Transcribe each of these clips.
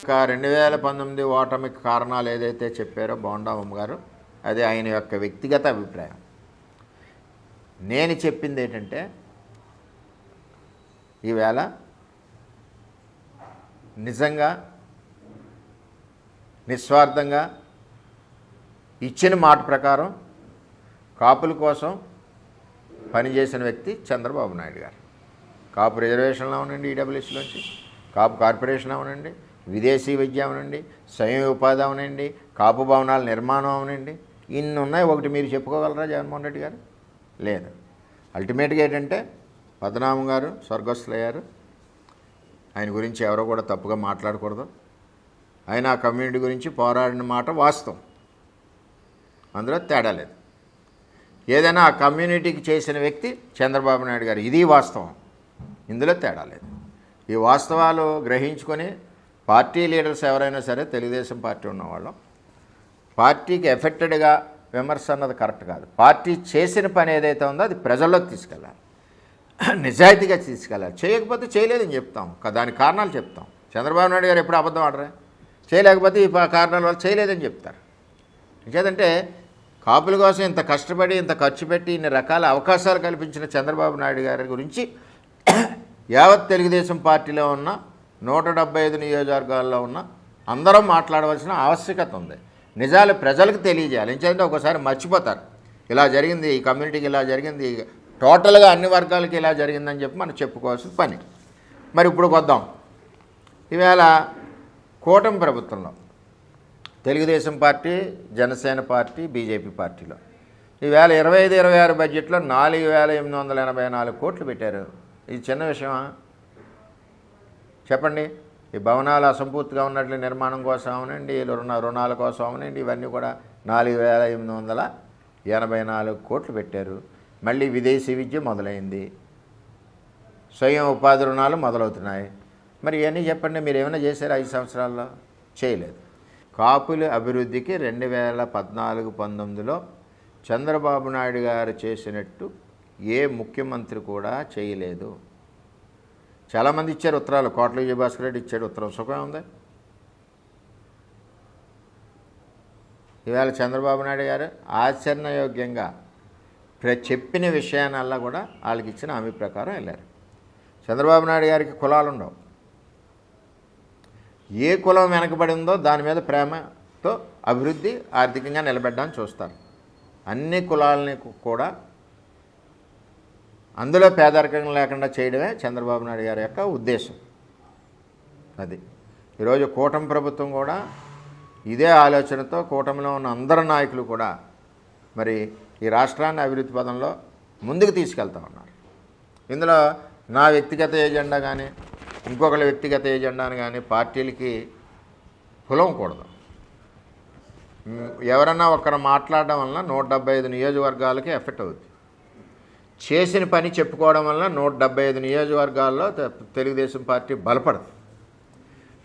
2019 ఓటమికి కారణాలు ఏదైతే చెప్పారో బోండామ్మ గారు, అది ఆయన యొక్క వ్యక్తిగత అభిప్రాయం. నేను చెప్పింది ఏంటంటే, ఈవేళ నిజంగా నిస్వార్థంగా ఇచ్చిన మాట ప్రకారం కాపుల కోసం పనిచేసిన వ్యక్తి చంద్రబాబు నాయుడు గారు. కాపు రిజర్వేషన్లో అవునండి, ఈడబ్ల్యూఎస్లోంచి కాపు కార్పొరేషన్ అవునండి, విదేశీ విద్య అవునండి, స్వయం ఉపాధి అవునండి, కాపు భవనాల నిర్మాణం అవునండి, ఇన్ని ఉన్నాయి. ఒకటి మీరు చెప్పుకోగలరా జగన్మోహన్ రెడ్డి గారు? లేదు. అల్టిమేట్గా ఏంటంటే, పద్మనాభం గారు స్వర్గస్థులయ్యారు. ఆయన గురించి ఎవరో కూడా తప్పుగా మాట్లాడకూడదు. ఆయన ఆ కమ్యూనిటీ గురించి పోరాడిన మాట వాస్తవం, అందులో తేడా లేదు. ఏదైనా ఆ కమ్యూనిటీకి చేసిన వ్యక్తి చంద్రబాబు నాయుడు గారు, ఇది వాస్తవం, ఇందులో తేడా లేదు. ఈ వాస్తవాలు గ్రహించుకొని పార్టీ లీడర్స్ ఎవరైనా సరే, తెలుగుదేశం పార్టీ ఉన్నవాళ్ళం, పార్టీకి ఎఫెక్టెడ్గా విమర్శ అన్నది కరెక్ట్ కాదు. పార్టీ చేసిన పని ఏదైతే ఉందో అది ప్రజల్లోకి తీసుకెళ్ళాలి, నిజాయితీగా తీసుకెళ్ళాలి. చేయకపోతే చేయలేదని చెప్తాం, దానికి కారణాలు చెప్తాం. చంద్రబాబు నాయుడు గారు ఎప్పుడు అబద్ధం ఆడరే, చేయలేకపోతే ఈ కారణాల వల్ల చేయలేదని చెప్తారు. ఇంకేదంటే, కాపుల కోసం ఇంత కష్టపడి ఇంత ఖర్చు పెట్టి ఇన్ని రకాల అవకాశాలు కల్పించిన చంద్రబాబు నాయుడు గారి గురించి యావత్ తెలుగుదేశం పార్టీలో ఉన్న 175 నియోజకవర్గాల్లో ఉన్న అందరం మాట్లాడవలసిన ఆవశ్యకత ఉంది. నిజాలు ప్రజలకు తెలియజేయాలి. ఎందుకంటే ఒకసారి మర్చిపోతారు, ఇలా జరిగింది, ఈ కమ్యూనిటీకి ఇలా జరిగింది, టోటల్గా అన్ని వర్గాలకి ఇలా జరిగిందని చెప్పి మనం చెప్పుకోవాల్సిన పని. మరి ఇప్పుడు వద్దాం. ఈవేళ కూటమి ప్రభుత్వంలో Telugu Desam party, Janasena party, BJP పార్టీలో ఈవేళ 25-26 బడ్జెట్లో 4,884 కోట్లు పెట్టారు. ఇది చిన్న విషయమా చెప్పండి? ఈ భవనాలు అసంపూర్తిగా ఉన్నట్లు నిర్మాణం కోసం అవునండి, రుణాల కోసం అవునండి, ఇవన్నీ కూడా 4,884 కోట్లు పెట్టారు. మళ్ళీ విదేశీ విద్య మొదలైంది, స్వయం ఉపాధి రుణాలు మొదలవుతున్నాయి. మరి ఇవన్నీ చెప్పండి, మీరు ఏమైనా చేశారు 5 సంవత్సరాల్లో? చేయలేదు. కాపుల అభివృద్ధికి 2014-19లో చంద్రబాబు నాయుడు గారు చేసినట్టు ఏ ముఖ్యమంత్రి కూడా చేయలేదు. చాలామంది ఇచ్చారు ఉత్తరాలు, కోట్ల విజయభాస్కర్ రెడ్డి ఇచ్చాడు ఉత్తరం, సుఖం ఉంది. ఈవేళ చంద్రబాబు నాయుడు గారు ఆచరణయోగ్యంగా చెప్పిన విషయానల్లా కూడా వాళ్ళకి ఇచ్చిన హామీ ప్రకారం వెళ్ళారు. చంద్రబాబు నాయుడు గారికి కులాలు ఉండవు. ఏ కులం వెనకబడి ఉందో దాని మీద ప్రేమతో అభివృద్ధి ఆర్థికంగా నిలబెట్టడానికి చూస్తారు. అన్ని కులాలని కూడా అందులో పేదరికం లేకుండా చేయడమే చంద్రబాబు నాయుడు గారి యొక్క ఉద్దేశం. అది ఈరోజు కూటమి ప్రభుత్వం కూడా ఇదే ఆలోచనతో, కూటమిలో ఉన్న అందరు నాయకులు కూడా మరి ఈ రాష్ట్రాన్ని అభివృద్ధి పదంలో ముందుకు తీసుకెళ్తా ఉన్నారు. ఇందులో నా వ్యక్తిగత ఏజెండా కానీ ఇంకొకరి వ్యక్తిగత ఏజెండాను కానీ పార్టీలకి కులవకూడదు. ఎవరన్నా ఒకరు మాట్లాడడం వలన 175 నియోజకవర్గాలకి ఎఫెక్ట్ అవుతుంది. చేసిన పని చెప్పుకోవడం వల్ల 175 నియోజకవర్గాల్లో తెలుగుదేశం పార్టీ బలపడదు.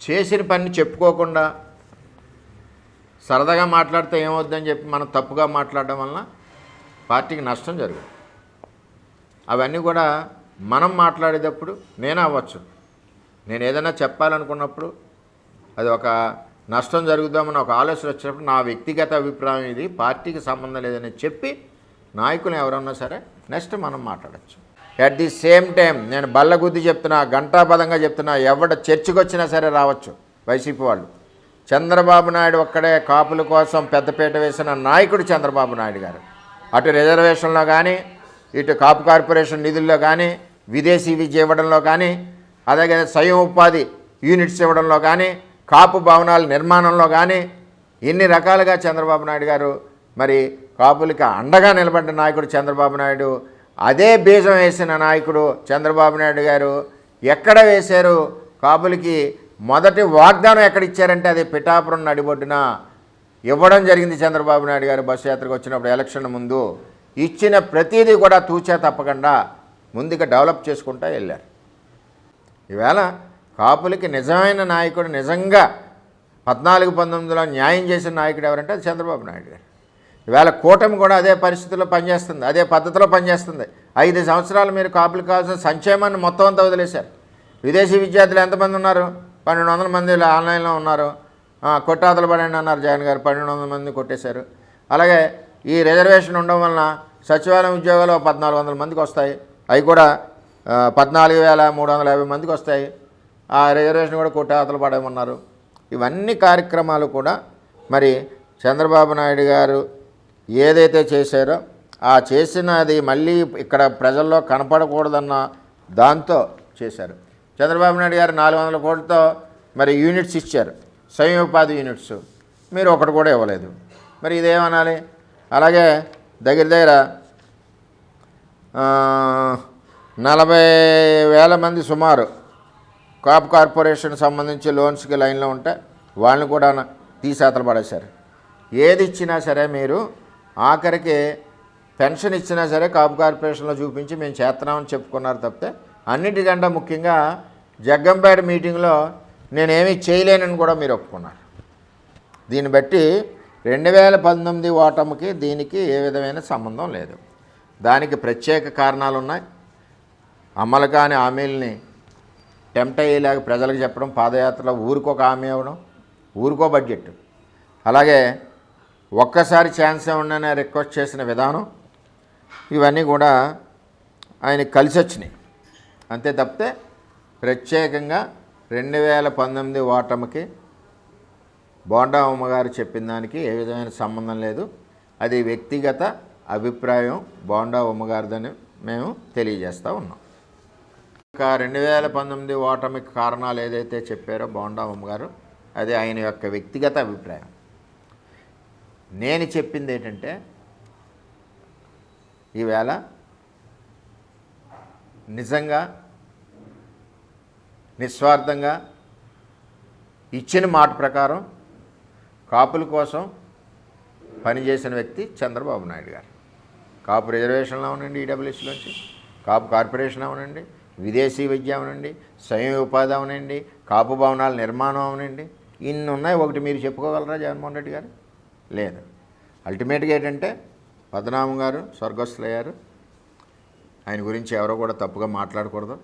చేసిన పని చెప్పుకోకుండా సరదాగా మాట్లాడితే ఏమవుద్దని చెప్పి మనం తప్పుగా మాట్లాడడం వలన పార్టీకి నష్టం జరుగుతుంది. అవన్నీ కూడా మనం మాట్లాడేటప్పుడు నేను అవ్వచ్చు, నేను ఏదైనా చెప్పాలనుకున్నప్పుడు అది ఒక నష్టం జరుగుదామని ఒక ఆలోచన వచ్చినప్పుడు నా వ్యక్తిగత అభిప్రాయం ఇది, పార్టీకి సంబంధం లేదని చెప్పి నాయకులు ఎవరన్నా సరే నెక్స్ట్ మనం మాట్లాడచ్చు. అట్ ది సేమ్ టైం నేను బల్లగుద్ది చెప్తున్నా, ఘంటాపదంగా చెప్తున్నా, ఎవడ చర్చకు వచ్చినా సరే రావచ్చు వైసీపీ వాళ్ళు. చంద్రబాబు నాయుడు ఒక్కడే కాపుల కోసం పెద్దపీట వేసిన నాయకుడు చంద్రబాబు నాయుడు గారు. అటు రిజర్వేషన్లో కానీ, ఇటు కాపు కార్పొరేషన్ నిధుల్లో కానీ, విదేశీ విద్య ఇవ్వడంలో కానీ, అలాగే స్వయం ఉపాధి యూనిట్స్ ఇవ్వడంలో కానీ, కాపు భవనాల నిర్మాణంలో కానీ ఎన్ని రకాలుగా చంద్రబాబు నాయుడు గారు మరి కాపులకి అండగా నిలబడ్డ నాయకుడు చంద్రబాబు నాయుడు. అదే బీజం వేసిన నాయకుడు చంద్రబాబు నాయుడు గారు ఎక్కడ వేశారు? కాపులకి మొదటి వాగ్దానం ఎక్కడ ఇచ్చారంటే అది పిఠాపురం నడిబొడ్డున ఇవ్వడం జరిగింది. చంద్రబాబు నాయుడు గారు బస్సు యాత్రకు వచ్చినప్పుడు ఎలక్షన్ ముందు ఇచ్చిన ప్రతిదీ కూడా తూచా తప్పకుండా ముందుగా డెవలప్ చేసుకుంటూ వెళ్ళారు. ఈవేళ కాపులకి నిజమైన నాయకుడు, నిజంగా 14-19లో న్యాయం చేసిన నాయకుడు ఎవరంటే అది చంద్రబాబు నాయుడు గారు. ఈవేళ కూటమి కూడా అదే పరిస్థితుల్లో పనిచేస్తుంది, అదే పద్ధతిలో పనిచేస్తుంది. 5 సంవత్సరాలు మీరు కాపులకు కావాల్సిన సంక్షేమాన్ని మొత్తం అంతా వదిలేశారు. విదేశీ విద్యార్థులు ఎంతమంది ఉన్నారు? 1200 మంది ఆన్లైన్లో ఉన్నారు. కొట్టాతలు పడండి అన్నారు జగన్ గారు, 1200 మంది కొట్టేశారు. అలాగే ఈ రిజర్వేషన్ ఉండడం వలన సచివాలయం ఉద్యోగాలు 1400 మందికి వస్తాయి. అవి కూడా 14,350 మందికి వస్తాయి. ఆ రిజర్వేషన్ కూడా కొట్టాతలు పడేమన్నారు. ఇవన్నీ కార్యక్రమాలు కూడా మరి చంద్రబాబు నాయుడు గారు ఏదైతే చేశారో ఆ చేసినది మళ్ళీ ఇక్కడ ప్రజల్లో కనపడకూడదన్న దాంతో చేశారు. చంద్రబాబు నాయుడు గారు 400 కోట్లతో మరి యూనిట్స్ ఇచ్చారు, స్వయం ఉపాధి యూనిట్స్. మీరు ఒకటి కూడా ఇవ్వలేదు. మరి ఇదేమనాలి? అలాగే దగ్గర 40,000 మంది సుమారు కాపు కార్పొరేషన్ సంబంధించి లోన్స్కి లైన్లో ఉంటే వాళ్ళని కూడా తీసేతలు పడేశారు. ఏది ఇచ్చినా సరే మీరు ఆఖరికి పెన్షన్ ఇచ్చినా సరే కాపు కార్పొరేషన్లో చూపించి మేము చేస్తున్నామని చెప్పుకున్నారు తప్పితే అన్నిటికంటే ముఖ్యంగా జగ్గంపేట మీటింగ్లో నేనేమీ చేయలేనని కూడా మీరు ఒప్పుకున్నారు. దీన్ని బట్టి 2019 ఓటమికి దీనికి ఏ విధమైన సంబంధం లేదు. దానికి ప్రత్యేక కారణాలు ఉన్నాయి. అమలు కాని హామీలని టెంప్ట్ అయ్యేలాగా ప్రజలకు చెప్పడం, పాదయాత్రలో ఊరికొక హామీ ఇవ్వడం, ఊరికో బడ్జెట్, అలాగే ఒక్కసారి ఛాన్స్ ఇవ్వండి రిక్వెస్ట్ చేసిన విధానం, ఇవన్నీ కూడా ఆయనకి కలిసి వచ్చినాయి. అంతే తప్పితే ప్రత్యేకంగా 2019 ఓటమికి బోండా ఉమ్మగారు చెప్పిన దానికి ఏ విధమైన సంబంధం లేదు. అది వ్యక్తిగత అభిప్రాయం బోండా ఉమ్మగారిదని మేము తెలియజేస్తూ ఉన్నాం. ఇంకా 2019 ఓటమికి కారణాలు ఏదైతే చెప్పారో బోండా ఉమ్మగారు, అది ఆయన యొక్క వ్యక్తిగత అభిప్రాయం. నేను చెప్పింది ఏంటంటే ఈవేళ నిజంగా నిస్వార్థంగా ఇచ్చిన మాట ప్రకారం కాపుల కోసం పనిచేసిన వ్యక్తి చంద్రబాబు నాయుడు గారు. కాపు రిజర్వేషన్లు అవనండి, ఈడబ్ల్యూఎస్లోంచి కాపు కార్పొరేషన్ అవనండి, విదేశీ విద్య అవనండి, స్వయం ఉపాధి అవనండి, కాపు భవనాల నిర్మాణం అవనండి, ఇన్ని ఉన్నాయి. ఒకటి మీరు చెప్పుకోగలరా జగన్మోహన్ రెడ్డి గారు? లేదు. అల్టిమేట్గా ఏంటంటే పద్మనాభం గారు స్వర్గస్థులయ్యారు. ఆయన గురించి ఎవరో కూడా తప్పుగా మాట్లాడకూడదు.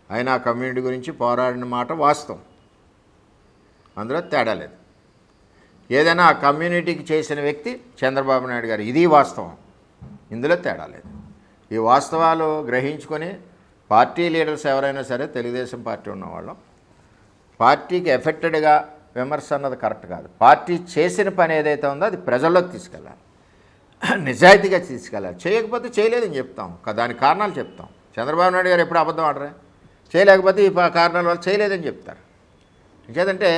ఆయన ఆ కమ్యూనిటీ గురించి పోరాడిన మాట వాస్తవం, అందులో తేడా లేదు. ఏదైనా ఆ కమ్యూనిటీకి చేసిన వ్యక్తి చంద్రబాబు నాయుడు గారు, ఇది వాస్తవం, ఇందులో తేడా లేదు. ఈ వాస్తవాలు గ్రహించుకొని పార్టీ లీడర్స్ ఎవరైనా సరే, తెలుగుదేశం పార్టీ ఉన్నవాళ్ళం, పార్టీకి ఎఫెక్టెడ్గా విమర్శ అన్నది కరెక్ట్ కాదు. పార్టీ చేసిన పని ఏదైతే ఉందో అది ప్రజల్లోకి తీసుకెళ్ళాలి, నిజాయితీగా తీసుకెళ్ళాలి. చేయకపోతే చేయలేదని చెప్తాం, దానికి కారణాలు చెప్తాం. చంద్రబాబు నాయుడు గారు ఎప్పుడు అబద్ధం ఆడరే, చేయలేకపోతే ఈ కారణాల వల్ల చేయలేదని చెప్తారు. ఇంకేదంటే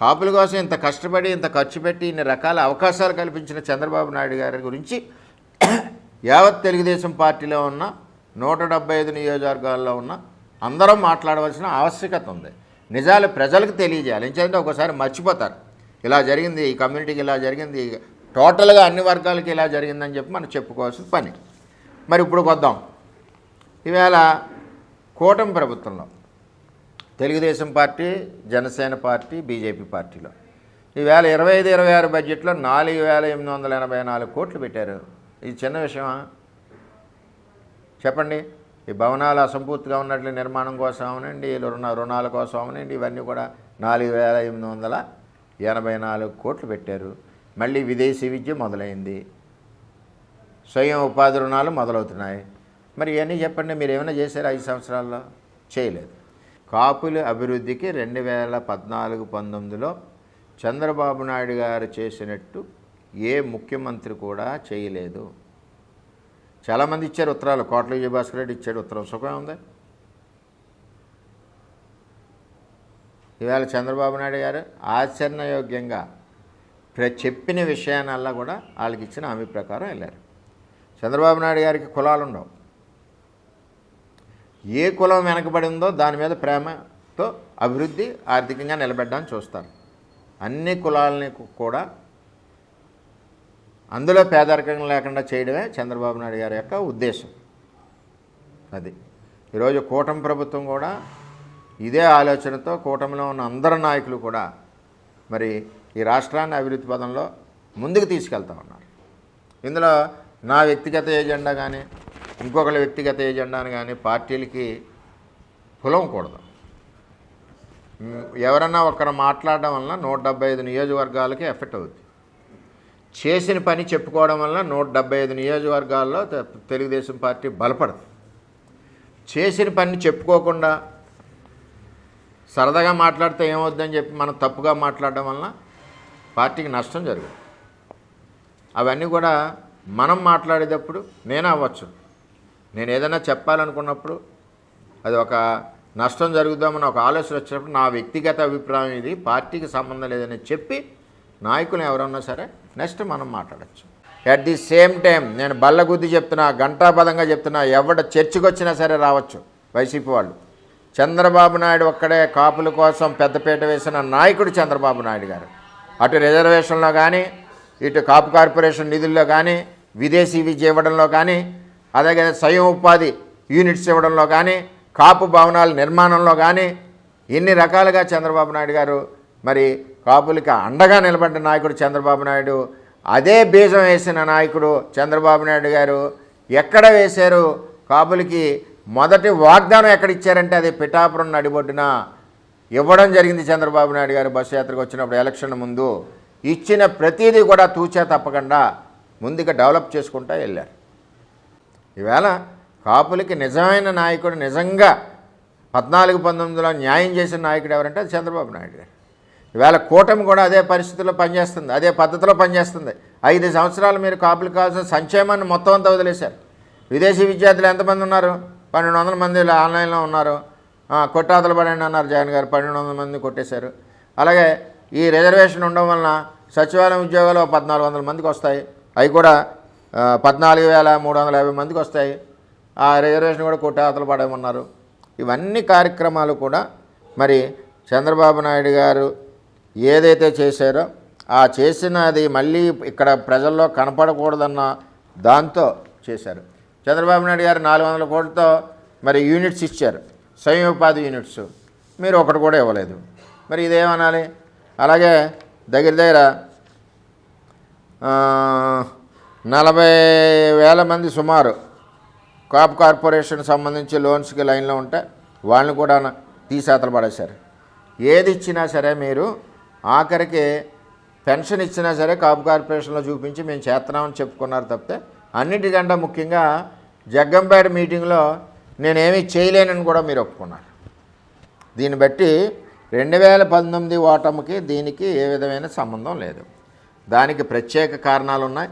కాపుల కోసం ఇంత కష్టపడి ఇంత ఖర్చు పెట్టి ఇన్ని రకాల అవకాశాలు కల్పించిన చంద్రబాబు నాయుడు గారి గురించి యావత్ తెలుగుదేశం పార్టీలో ఉన్న 175 నియోజకవర్గాల్లో ఉన్న అందరం మాట్లాడవలసిన ఆవశ్యకత ఉంది. నిజాలు ప్రజలకు తెలియజేయాలి. ఎందుకంటే ఒకసారి మర్చిపోతారు, ఇలా జరిగింది, ఈ కమ్యూనిటీకి ఇలా జరిగింది, టోటల్గా అన్ని వర్గాలకి ఇలా జరిగిందని చెప్పి మనం చెప్పుకోవాల్సిన పని. మరి ఇప్పుడు వద్దాం. ఈవేళ కూటమి ప్రభుత్వంలో Telugu Desam party, Janasena party, BJP పార్టీలో ఈవేళ 25-26 బడ్జెట్లో 4,884 కోట్లు పెట్టారు. ఇది చిన్న విషయమా చెప్పండి? ఈ భవనాలు అసంపూర్తిగా ఉన్నట్లు నిర్మాణం కోసం అవనండి, రుణాల కోసం అవనండి, ఇవన్నీ కూడా 4,884 కోట్లు పెట్టారు. మళ్ళీ విదేశీ విద్య మొదలైంది, స్వయం ఉపాధి రుణాలు మొదలవుతున్నాయి. మరి ఇవన్నీ చెప్పండి, మీరు ఏమైనా చేశారు 5 సంవత్సరాల్లో? చేయలేదు. కాపుల అభివృద్ధికి 2014-19లో చంద్రబాబు నాయుడు గారు చేసినట్టు ఏ ముఖ్యమంత్రి కూడా చేయలేదు. చాలామంది ఇచ్చారు ఉత్తరాలు, కోట్ల విజయభాస్కర్ రెడ్డి ఇచ్చాడు ఉత్తరం, సుఖం ఉంది. ఈవేళ చంద్రబాబు నాయుడు గారు ఆచరణయోగ్యంగా చెప్పిన విషయానల్లా కూడా వాళ్ళకి ఇచ్చిన హామీ ప్రకారం వెళ్ళారు. చంద్రబాబు నాయుడు గారికి కులాలు ఉండవు. ఏ కులం వెనకబడి ఉందో దాని మీద ప్రేమతో అభివృద్ధి ఆర్థికంగా నిలబెట్టడానికి చూస్తారు. అన్ని కులాలని కూడా అందులో పేదరికం లేకుండా చేయడమే చంద్రబాబు నాయుడు గారి యొక్క ఉద్దేశం. అది ఈరోజు కూటమి ప్రభుత్వం కూడా ఇదే ఆలోచనతో కూటమిలో ఉన్న అందరు నాయకులు కూడా మరి ఈ రాష్ట్రాన్ని అభివృద్ధి పదంలో ముందుకు తీసుకెళ్తా ఉన్నారు. ఇందులో నా వ్యక్తిగత ఏజెండా కానీ ఇంకొకరి వ్యక్తిగత ఏజెండాని కానీ పార్టీలకి పొలవకూడదు. ఎవరన్నా ఒకరు మాట్లాడడం వలన 175 నియోజకవర్గాలకి ఎఫెక్ట్ అవుతుంది. చేసిన పని చెప్పుకోవడం వలన 175 నియోజకవర్గాల్లో తెలుగుదేశం పార్టీ బలపడుతుంది. చేసిన పని చెప్పుకోకుండా సరదాగా మాట్లాడితే ఏమవుద్దని చెప్పి మనం తప్పుగా మాట్లాడడం వలన పార్టీకి నష్టం జరుగుతుంది. అవన్నీ కూడా మనం మాట్లాడేటప్పుడు నేను అవ్వచ్చు, నేను ఏదైనా చెప్పాలనుకున్నప్పుడు అది ఒక నష్టం జరుగుదామని ఒక ఆలోచన వచ్చినప్పుడు నా వ్యక్తిగత అభిప్రాయం ఇది, పార్టీకి సంబంధం లేదని చెప్పి నాయకులు ఎవరన్నా సరే నెక్స్ట్ మనం మాట్లాడచ్చు. అట్ ది సేమ్ టైం నేను బల్లగుద్ది చెప్తున్నా, గంటాపదంగా చెప్తున్నా, ఎవడ చర్చకు వచ్చినా సరే రావచ్చు వైసీపీ వాళ్ళు. చంద్రబాబు నాయుడు ఒక్కడే కాపుల కోసం పెద్దపీట వేసిన నాయకుడు చంద్రబాబు నాయుడు గారు. అటు రిజర్వేషన్లో కానీ, ఇటు కాపు కార్పొరేషన్ నిధుల్లో కానీ, విదేశీ విద్య ఇవ్వడంలో కానీ, అలాగే స్వయం ఉపాధి యూనిట్స్ ఇవ్వడంలో కానీ, కాపు భవనాల నిర్మాణంలో కానీ ఎన్ని రకాలుగా చంద్రబాబు నాయుడు గారు మరి కాపులకి అండగా నిలబడ్డ నాయకుడు చంద్రబాబు నాయుడు. అదే బీజం వేసిన నాయకుడు చంద్రబాబు నాయుడు గారు ఎక్కడ వేశారు? కాపులకి మొదటి వాగ్దానం ఎక్కడ ఇచ్చారంటే అది పిఠాపురం నడిబొడ్డున ఇవ్వడం జరిగింది. చంద్రబాబు నాయుడు గారు బస్సు యాత్రకు వచ్చినప్పుడు ఎలక్షన్ ముందు ఇచ్చిన ప్రతిదీ కూడా తూచా తప్పకుండా ముందుగా డెవలప్ చేసుకుంటూ వెళ్ళారు. ఈవేళ కాపులకి నిజమైన నాయకుడు, నిజంగా 14-19లో న్యాయం చేసిన నాయకుడు ఎవరంటే అది చంద్రబాబు నాయుడు గారు. ఈవేళ కూటమి కూడా అదే పరిస్థితుల్లో పనిచేస్తుంది, అదే పద్ధతిలో పనిచేస్తుంది. 5 సంవత్సరాలు మీరు కాపులకు కావాల్సిన సంక్షేమాన్ని మొత్తం అంతా వదిలేశారు. విదేశీ విద్యార్థులు ఎంతమంది ఉన్నారు? 1200 మంది ఆన్లైన్లో ఉన్నారు. కొట్టాతలు పడండి అన్నారు జగన్ గారు, 1200 మంది కొట్టేశారు. అలాగే ఈ రిజర్వేషన్ ఉండడం వలన సచివాలయం ఉద్యోగాలు 1400 మందికి వస్తాయి, అవి కూడా 14,350 మందికి వస్తాయి. ఆ రిజర్వేషన్ కూడా కొట్టాతలు పడమన్నారు. ఇవన్నీ కార్యక్రమాలు కూడా మరి చంద్రబాబు నాయుడు గారు ఏదైతే చేశారో ఆ చేసినది మళ్ళీ ఇక్కడ ప్రజల్లో కనపడకూడదన్న దాంతో చేశారు. చంద్రబాబు నాయుడు గారు 400 కోట్లతో మరి యూనిట్స్ ఇచ్చారు, స్వయం ఉపాధి యూనిట్స్. మీరు ఒకటి కూడా ఇవ్వలేదు. మరి ఇదేమనాలి? అలాగే దగ్గర 40,000 మంది సుమారు కాపు కార్పొరేషన్ సంబంధించి లోన్స్కి లైన్లో ఉంటే వాళ్ళని కూడా తీసేతలు పడేశారు. ఏది ఇచ్చినా సరే మీరు ఆఖరికి పెన్షన్ ఇచ్చినా సరే కాపు కార్పొరేషన్లో చూపించి మేము చేస్తున్నామని చెప్పుకున్నారు తప్పితే అన్నిటికంటే ముఖ్యంగా జగ్గంపేట మీటింగ్లో నేనేమీ చేయలేనని కూడా మీరు ఒప్పుకున్నారు. దీన్ని బట్టి 2019 ఓటమికి దీనికి ఏ విధమైన సంబంధం లేదు. దానికి ప్రత్యేక కారణాలు ఉన్నాయి.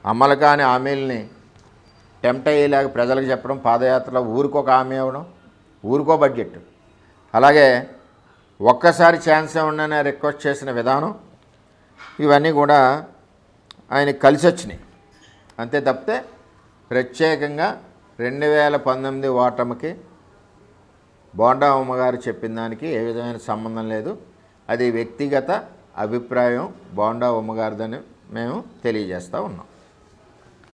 అమలు కాని హామీలని టెంప్ట్ అయ్యేలాగా ప్రజలకు చెప్పడం, పాదయాత్రలో ఊరికొక హామీ ఇవ్వడం, ఊరికో బడ్జెట్, అలాగే ఒక్కసారి ఛాన్స్ ఇవ్వండి రిక్వెస్ట్ చేసిన విధానం, ఇవన్నీ కూడా ఆయనకి కలిసి వచ్చినాయి. అంతే తప్పితే ప్రత్యేకంగా 2019 ఓటమికి బోండా ఉమ్మగారు చెప్పిన దానికి ఏ విధమైన సంబంధం లేదు. అది వ్యక్తిగత అభిప్రాయం బోండా ఉమ్మగారిదని మేము తెలియజేస్తూ ఉన్నాం.